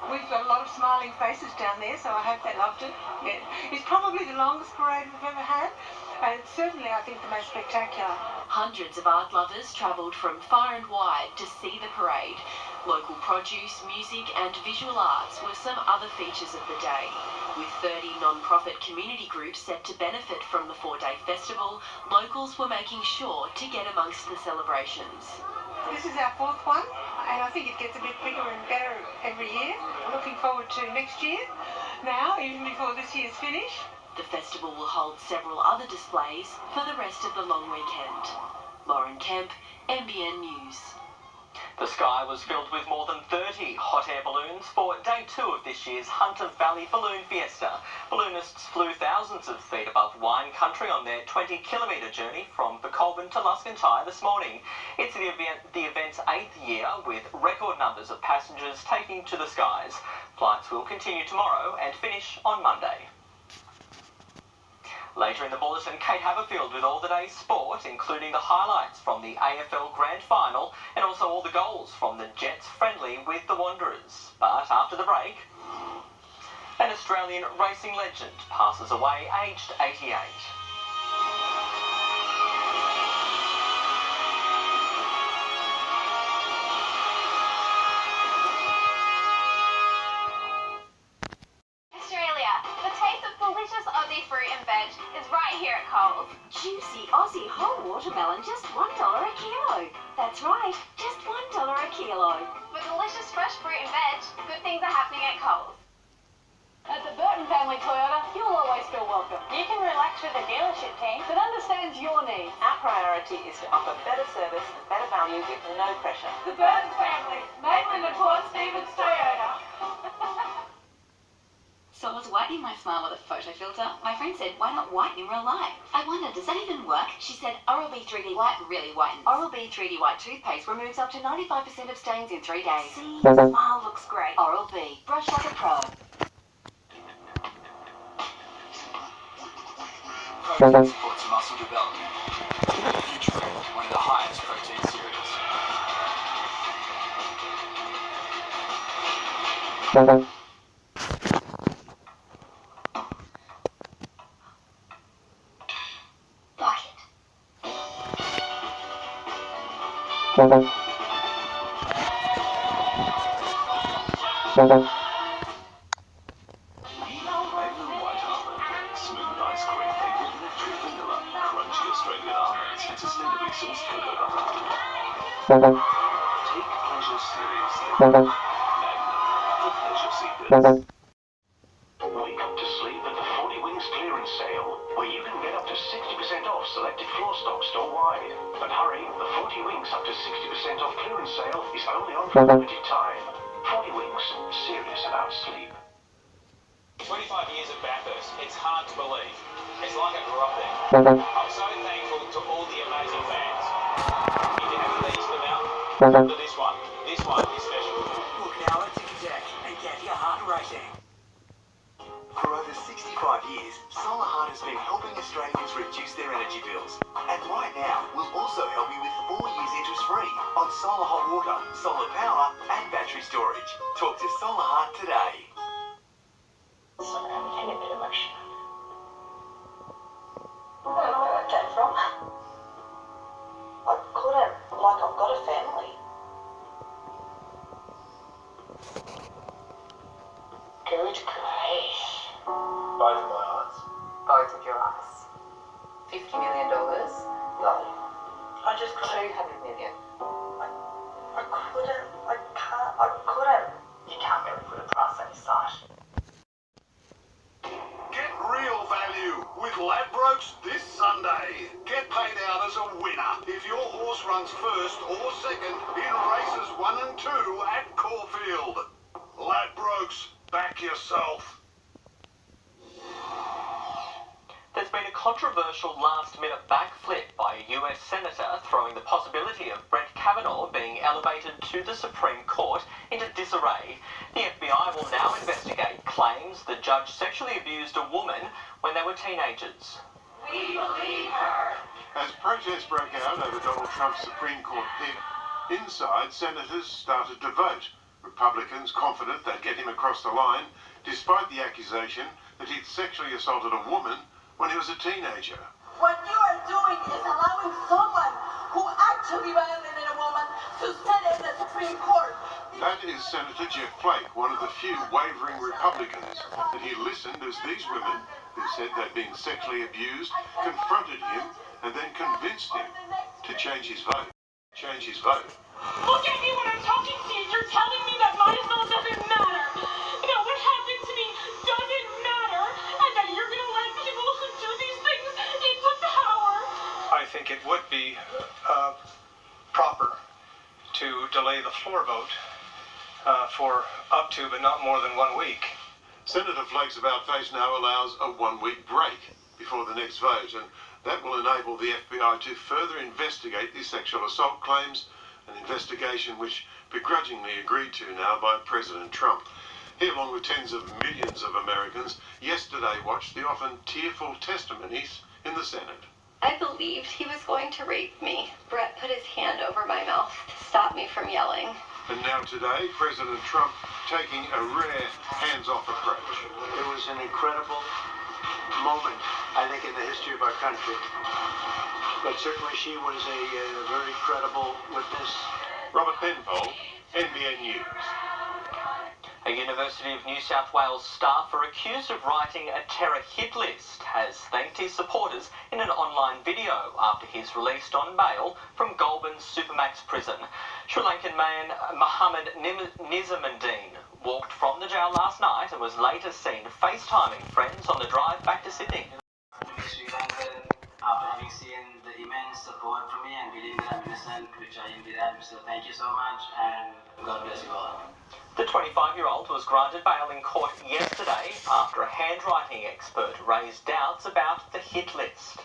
We've got a lot of smiling faces down there, so I hope they loved it. Yeah. It's probably the longest parade we've ever had, and it's certainly, I think, the most spectacular. Hundreds of art lovers travelled from far and wide to see the parade. Local produce, music and visual arts were some other features of the day. With 30 non-profit community groups set to benefit from the 4-day festival, locals were making sure to get amongst the celebrations. This is our 4th one, and I think it gets a bit bigger and better every year. I'm looking forward to next year now, even before this year's finished. The festival will hold several other displays for the rest of the long weekend. Lauren Kemp, NBN News. The sky was filled with more than 30 hot air balloons for day 2 of this year's Hunter Valley Balloon Fiesta. Balloonists flew thousands of feet above wine country on their 20-kilometre journey from the Colburn to Luscombe this morning. It's the event's 8th year, with record numbers of passengers taking to the skies. Flights will continue tomorrow and finish on Monday. Later in the bulletin, Kate Haberfield with all the day's sport, including the highlights from the AFL Grand Final and also all the goals from the Jets friendly with the Wanderers. But after the break, an Australian racing legend passes away aged 88. Aussie fruit and veg is right here at Coles. Juicy Aussie whole watermelon, just $1 a kilo. That's right, just $1 a kilo. For delicious fresh fruit and veg, good things are happening at Coles. At the Burton Family Toyota, you'll always feel welcome. You can relax with a dealership team that understands your needs. Our priority is to offer better service and better value with no pressure. The Burton Family, Maitland and Port Stephens Toyota. So I was whitening my smile with a photo filter. My friend said, why not whiten in real life? I wondered, does that even work? She said, Oral-B 3D White really whitens. Oral-B 3D White toothpaste removes up to 95% of stains in 3 days. See, the smile looks great. Oral-B, brush like a pro. Protein supports muscle development. Nutrient, one of the highest protein cereals. Take pleasure seriously. For pleasure seekers. Wake up to sleep at the 40 Wings clearance sale, where you can get up to 60% off selected floor stock store-wide. But hurry, the 40 Wings up to 60% off clearance sale is only on for a limited time. 40 Wings, serious about sleep. 25 years at Bathurst, it's hard to believe. It's like I grew up there. I'm so thankful to all the amazing fans. If you haven't reached them out, come to this one. This one is special. Look now at Ticky Deck and get your heart racing. For over 65 years, Solar Heart has been helping Australians reduce their energy bills. And right now, we'll also help you with 4 years interest-free on solar hot water, solar power and battery storage. Talk to Solar Heart today. Sorry, I'm getting a bit emotional. I don't know where that came from. I couldn't, like I've got a family. Good grief. Both of my eyes. Both of your eyes. $50 million? No. I just couldn't. 200 million. I couldn't. I can't. I couldn't. You can't really put a price on your site. Get real value with Ladbrokes this Sunday. Get paid out as a winner if your horse runs first or second in races 1 and 2 at Caulfield. Ladbrokes, back yourself. There's been a controversial last-minute backflip by a US senator throwing the possibility of Brett Kavanaugh being elevated to the Supreme Court into disarray. The FBI will now investigate claims the judge sexually abused a woman when they were teenagers. We believe her. As protests broke out over Donald Trump's Supreme Court pick, inside senators started to vote. Republicans confident they'd get him across the line, despite the accusation that he'd sexually assaulted a woman when he was a teenager. What you are doing is allowing someone who actually violated a woman to sit in the Supreme Court. That is Senator Jeff Flake, one of the few wavering Republicans, that he listened as these women, who said they'd been sexually abused, confronted him and then convinced him to change his vote. Look at me when I'm talking to you. You're telling me that my soul doesn't matter. That what happened to me doesn't matter. And that you're going to let people who do these things into power. I think it would be proper to delay the floor vote for up to, but not more than 1 week. Senator Flake's about-face now allows a 1-week break before the next vote, and that will enable the FBI to further investigate these sexual assault claims, an investigation which begrudgingly agreed to now by President Trump. He, along with tens of millions of Americans, yesterday watched the often tearful testimonies in the Senate. I believed he was going to rape me. Brett put his hand over my mouth to stop me from yelling. And now today, President Trump taking a rare hands-off approach. It was an incredible moment, I think, in the history of our country. But certainly she was a very credible witness. Robert Penfold, NBN News. A University of New South Wales staffer accused of writing a terror hit list has thanked his supporters in an online video after he's released on bail from Goulburn's Supermax prison. Sri Lankan man Mohammed Nizamuddin walked from the jail last night and was later seen FaceTiming friends on the drive back to Sydney. Sri Lankan, after having seen the immense support from me and believing that I'm innocent, which I indeed am, so thank you so much and God bless you all. The 25-year-old was granted bail in court yesterday after a handwriting expert raised doubts about the hit list.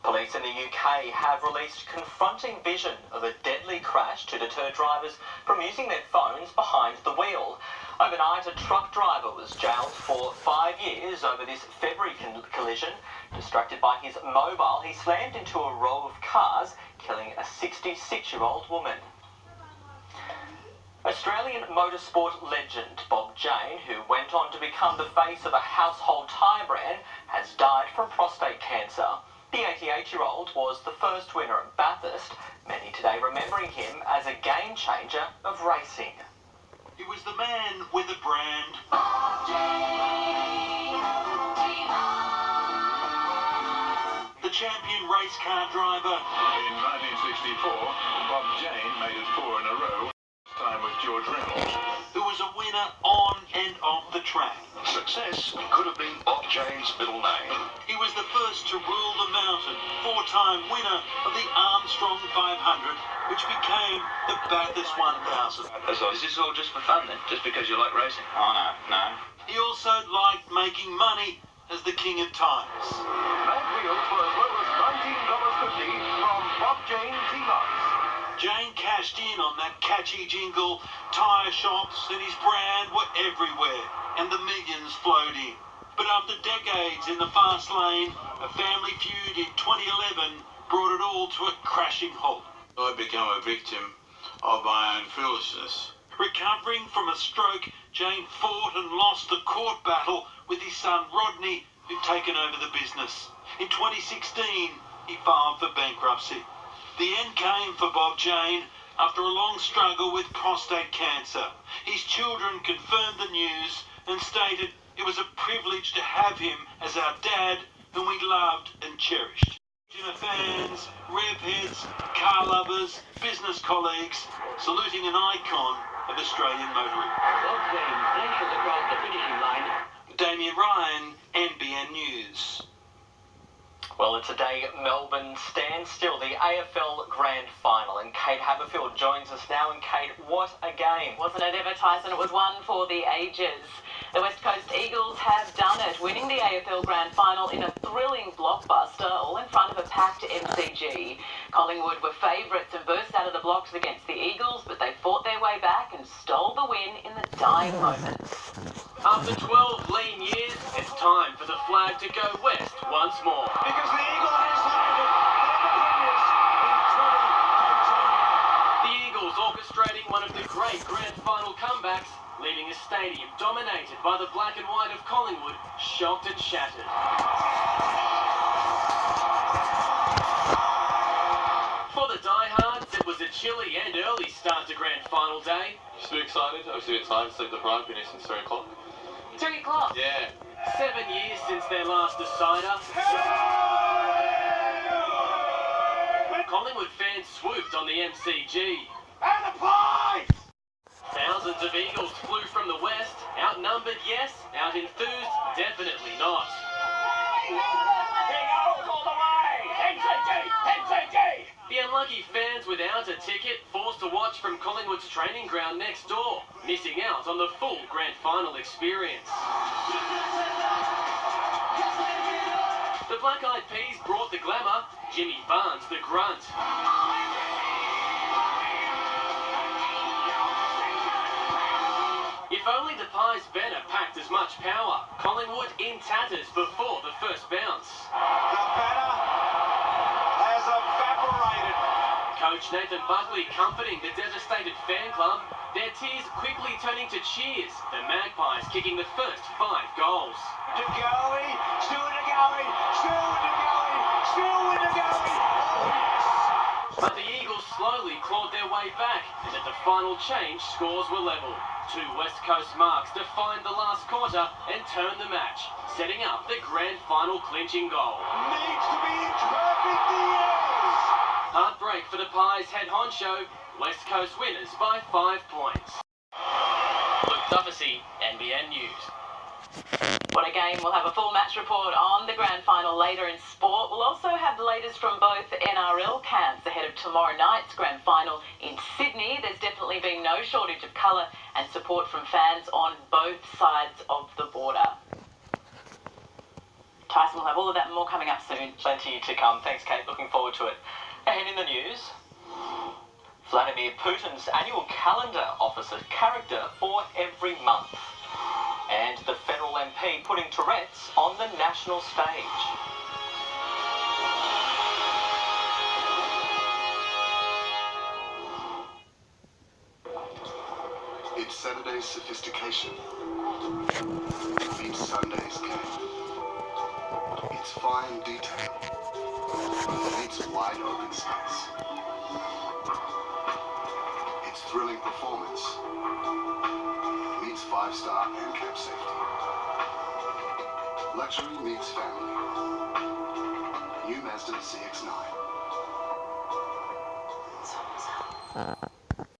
Police in the UK have released confronting vision of a deadly crash to deter drivers from using their phones behind the wheel. Overnight, a truck driver was jailed for 5 years over this February collision. Distracted by his mobile, he slammed into a row of cars, killing a 66-year-old woman. Australian motorsport legend Bob Jane, who went on to become the face of a household tyre brand, has died from prostate cancer. The 88-year-old was the first winner at Bathurst, many today remembering him as a game changer of racing. He was the man with a brand. The champion race car driver. In 1964, Bob Jane made it 4 in a row. Time with George Reynolds. Who was a winner on and off the track. Success could have been Bob Jane's middle name. He was the first to rule the mountain, 4-time winner of the Armstrong 500, which became the Bathurst 1000. So is this all just for fun then? Just because you like racing? Oh no. He also liked making money as the king of tires. That wheels for as low as $19.50 from Bob Jane T-Marks. Jane cashed in on that catchy jingle. Tyre shops and his brand were everywhere, and the millions flowed in. But after decades in the fast lane, a family feud in 2011 brought it all to a crashing halt. I became a victim of my own foolishness. Recovering from a stroke, Jane fought and lost the court battle with his son Rodney, who'd taken over the business. In 2016, he filed for bankruptcy. The end came for Bob Jane after a long struggle with prostate cancer. His children confirmed the news and stated it was a privilege to have him as our dad, whom we loved and cherished. Fans, rev heads, car lovers, business colleagues, saluting an icon of Australian motoring. Bob Jane dashes across the finishing line. Damien Ryan, NBN News. Well, it's a day Melbourne stands still, the AFL Grand Final, and Kate Haberfield joins us now. And Kate, what a game. Wasn't it ever, Tyson? It was one for the ages. The West Coast Eagles have done it, winning the AFL Grand Final in a thrilling blockbuster, all in front of a packed MCG. Collingwood were favourites and burst out of the blocks against the Eagles, but they fought their way back and stole the win in the dying moments. After 12 lean years, it's time for the flag to go west once more. Because the Eagle has landed on the premiers in 2018. The Eagles orchestrating one of the great 8 grand final comebacks, leaving a stadium dominated by the black and white of Collingwood, shocked and shattered. For the diehards, it was a chilly and early start to grand final day. Just a bit excited. Obviously a bit tired to sleep the rugby since 3 o'clock. 3 o'clock? Yeah. 7 years since their last decider. Collingwood fans swooped on the MCG. And the Pies! Thousands of Eagles flew from the west. Outnumbered, yes. Out-enthused, definitely not. Big O's all the way! MCG! MCG! The unlucky fans without a ticket forced to watch from Collingwood's training ground next door, missing out on the full grand final experience. The Black Eyed Peas brought the glamour, Jimmy Barnes the grunt. If only the Pies' banner packed as much power. Collingwood in tatters before the first bounce. The banner has evaporated. Coach Nathan Buckley comforting the devastated fan club, their tears quickly turning to cheers, the Magpies kicking the first 5 goals. To Goey, still to Goey, still to Goey, still to Goey. Oh yes! But the Eagles slowly clawed their way back, and at the final change, scores were level. 2 West Coast marks defined the last quarter and turned the match, setting up the grand final clinching goal. Needs to be perfect, yes! Heartbreak for the Pies head honcho, West Coast winners by 5 points. Luke Duffy, NBN News. What a game. We'll have a full match report on the grand final later in sport. We'll also have the latest from both NRL camps ahead of tomorrow night's grand final in Sydney. There's definitely been no shortage of colour and support from fans on both sides of the border. Tyson will have all of that and more coming up soon. Plenty to come. Thanks, Kate. Looking forward to it. And in the news, Vladimir Putin's annual calendar offers a character for every month. And the federal MP putting Tourette's on the national stage. It's Saturday's sophistication. Meets Sunday's game. It's fine detail. Meets wide open space. It's thrilling performance. Meets 5-star ANCAP safety. Luxury meets family. New Mazda CX-9.